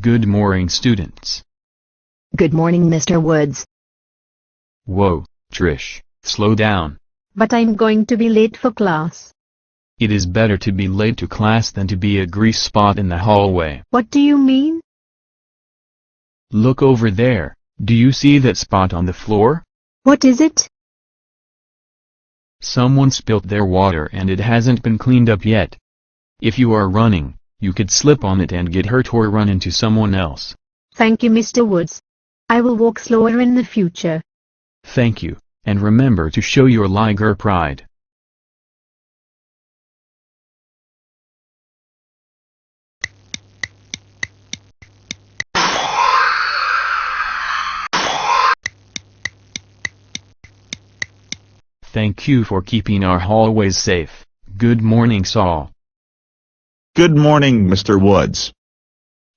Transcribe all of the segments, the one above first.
Good morning, students. Good morning, Mr. Woods. Whoa, Trish, slow down. But I'm going to be late for class. It is better to be late to class than to be a grease spot in the hallway. What do you mean? Look over there. Do you see that spot on the floor? What is it? Someone spilt their water and it hasn't been cleaned up yet. If you are running, you could slip on it and get hurt or run into someone else. Thank you, Mr. Woods. I will walk slower in the future. Thank you, and remember to show your Liger pride. Thank you for keeping our hallways safe. Good morning, Saul. Good morning, Mr. Woods.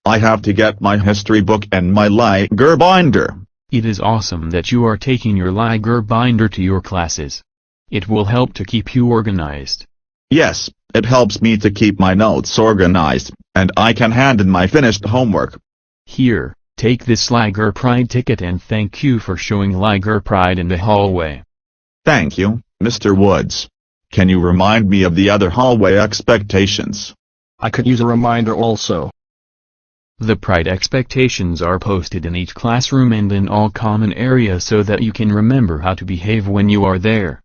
I have to get my history book and my Liger binder. It is awesome that you are taking your Liger binder to your classes. It will help to keep you organized. Yes, it helps me to keep my notes organized, and I can hand in my finished homework. Here, take this Liger Pride ticket and thank you for showing Liger Pride in the hallway. Thank you, Mr. Woods. Can you remind me of the other hallway expectations? I could use a reminder also. The Pride expectations are posted in each classroom and in all common areas so that you can remember how to behave when you are there.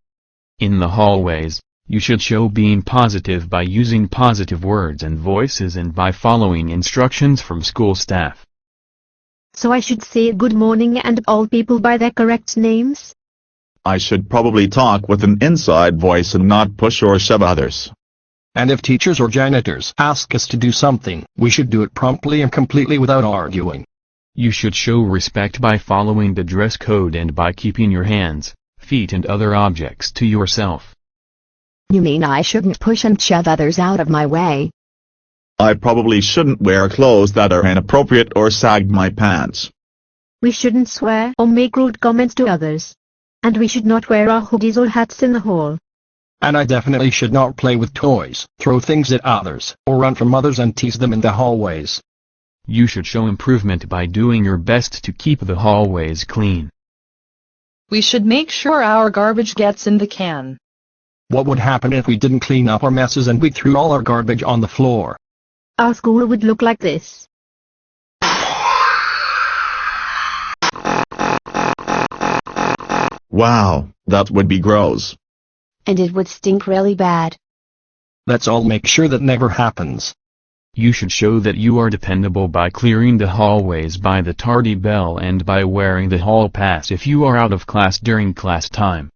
In the hallways, you should show being positive by using positive words and voices and by following instructions from school staff. So I should say good morning and all people by their correct names? I should probably talk with an inside voice and not push or shove others. And if teachers or janitors ask us to do something, we should do it promptly and completely without arguing. You should show respect by following the dress code and by keeping your hands, feet and other objects to yourself. You mean I shouldn't push and shove others out of my way? I probably shouldn't wear clothes that are inappropriate or sag my pants. We shouldn't swear or make rude comments to others. And we should not wear our hoodies or hats in the hall. And I definitely should not play with toys, throw things at others, or run from others and tease them in the hallways. You should show improvement by doing your best to keep the hallways clean. We should make sure our garbage gets in the can. What would happen if we didn't clean up our messes and we threw all our garbage on the floor? Our school would look like this. Wow, that would be gross. And it would stink really bad. Let's all make sure that never happens. You should show that you are dependable by clearing the hallways by the tardy bell and by wearing the hall pass if you are out of class during class time.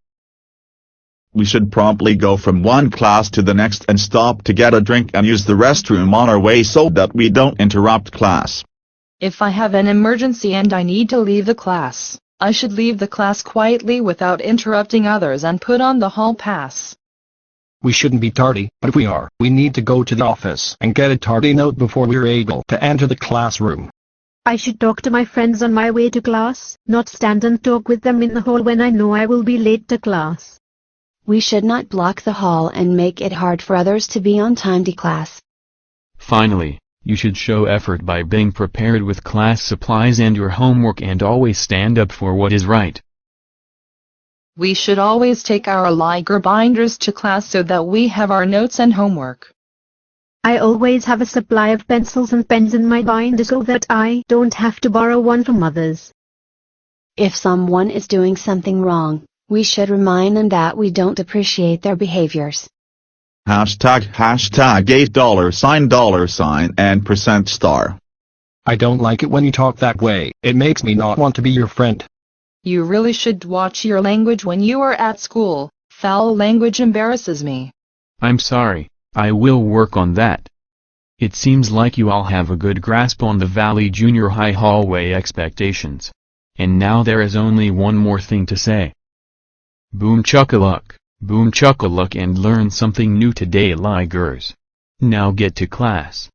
We should promptly go from one class to the next and stop to get a drink and use the restroom on our way so that we don't interrupt class. If I have an emergency and I need to leave the class, I should leave the class quietly without interrupting others and put on the hall pass. We shouldn't be tardy, but if we are, we need to go to the office and get a tardy note before we're able to enter the classroom. I should talk to my friends on my way to class, not stand and talk with them in the hall when I know I will be late to class. We should not block the hall and make it hard for others to be on time to class. Finally, you should show effort by being prepared with class supplies and your homework and always stand up for what is right. We should always take our Liger binders to class so that we have our notes and homework. I always have a supply of pencils and pens in my binder so that I don't have to borrow one from others. If someone is doing something wrong, we should remind them that we don't appreciate their behaviors. Hashtag $8 and %. I don't like it when you talk that way. It makes me not want to be your friend. You really should watch your language when you are at school. Foul language embarrasses me. I'm sorry, I will work on that. It seems like you all have a good grasp on the Valley Junior High hallway expectations. And now there is only one more thing to say. Boom chuckaluck, and learn something new today, Ligers. Now get to class.